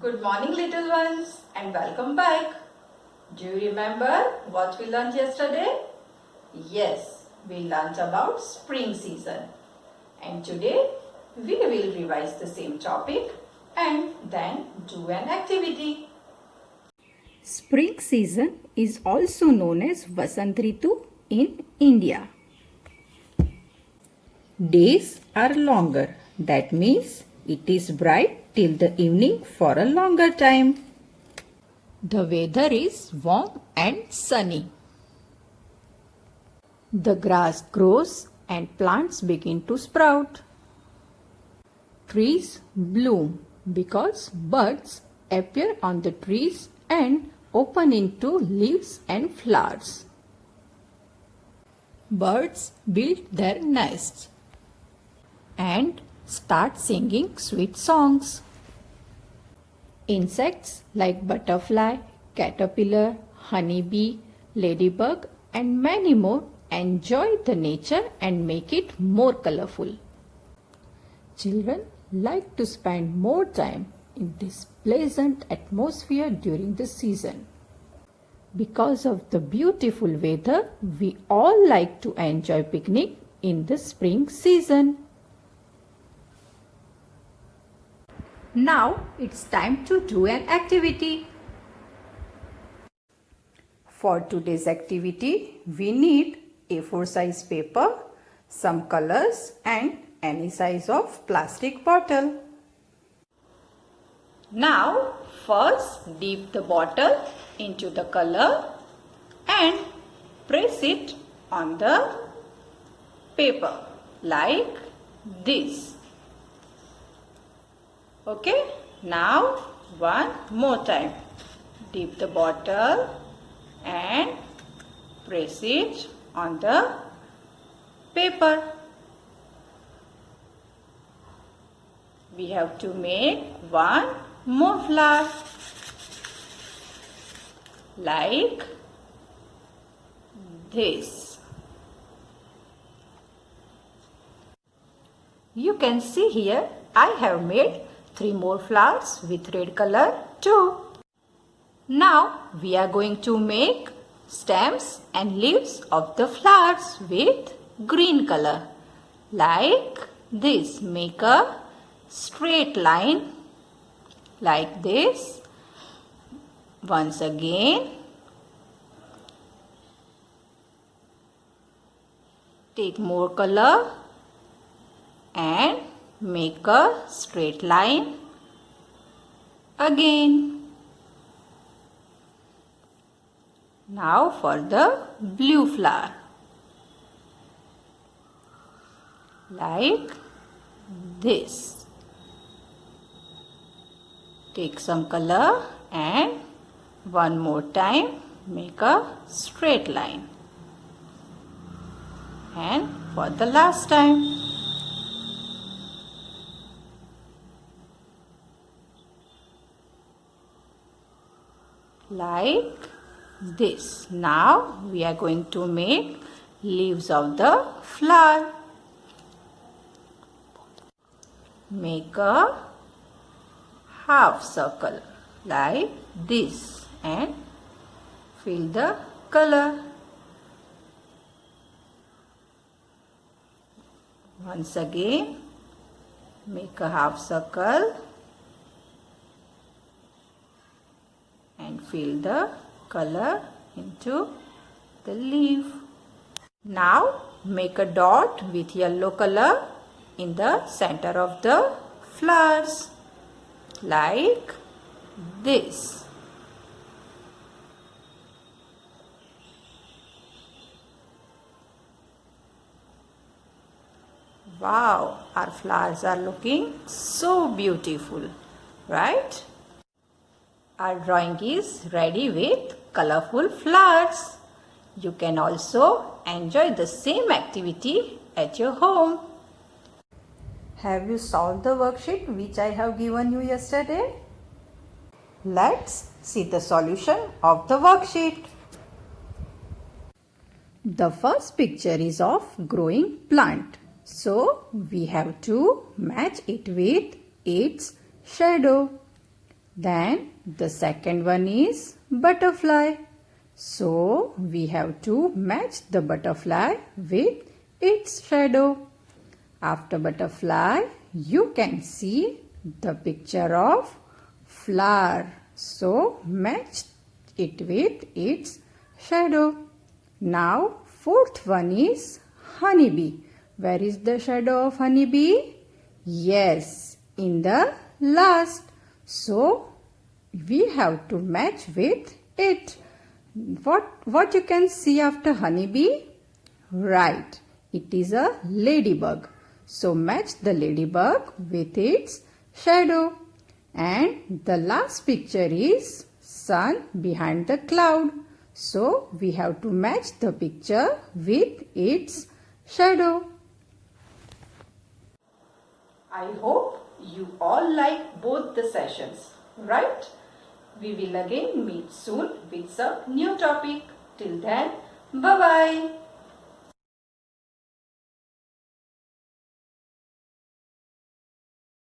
Good morning, little ones, and welcome back. Do you remember what we learned yesterday? Yes, we learned about spring season. And today we will revise the same topic and then do an activity. Spring season is also known as Vasant Ritu in India. Days are longer. That means it is bright till the evening for a longer time. The weather is warm and sunny. The grass grows and plants begin to sprout. Trees bloom because buds appear on the trees and open into leaves and flowers. Birds build their nests and start singing sweet songs. Insects like butterfly, caterpillar, honeybee, ladybug and many more enjoy the nature and make it more colorful. Children like to spend more time in this pleasant atmosphere during the season. Because of the beautiful weather, we all like to enjoy picnic in the spring season. Now it's time to do an activity. For today's activity, we need A4 size paper, some colors and any size of plastic bottle. Now, first dip the bottle into the color and press it on the paper like this. Okay, now one more time. Dip the bottle and press it on the paper. We have to make one more flower like this. You can see here I have made 3 more flowers with red color too. Now we are going to make stems and leaves of the flowers with green color like this. Make a straight line like this. Once again, take more color and make a straight line again. Now for the blue flower like this. Take some color and one more time make a straight line. And for the last time. Like this. Now we are going to make leaves of the flower. Make a half circle like this and fill the color. Once again, make a half circle and fill the color into the leaf. Now make a dot with yellow color in the center of the flowers like this. Wow, our flowers are looking so beautiful, right? Our drawing is ready with colorful flowers. You can also enjoy the same activity at your home. Have you solved the worksheet which I have given you yesterday? Let's see the solution of the worksheet. The first picture is of growing plant. So we have to match it with its shadow. Then the second one is butterfly. So we have to match the butterfly with its shadow. After butterfly, you can see the picture of flower. So match it with its shadow. Now fourth one is honeybee. Where is the shadow of honeybee? Yes, in the last. So we have to match with it. What you can see after honeybee? Right, it is a ladybug. So match the ladybug with its shadow. And the last picture is sun behind the cloud. So we have to match the picture with its shadow. I hope you all like both the sessions, right? We will again meet soon with some new topic. Till then, bye-bye.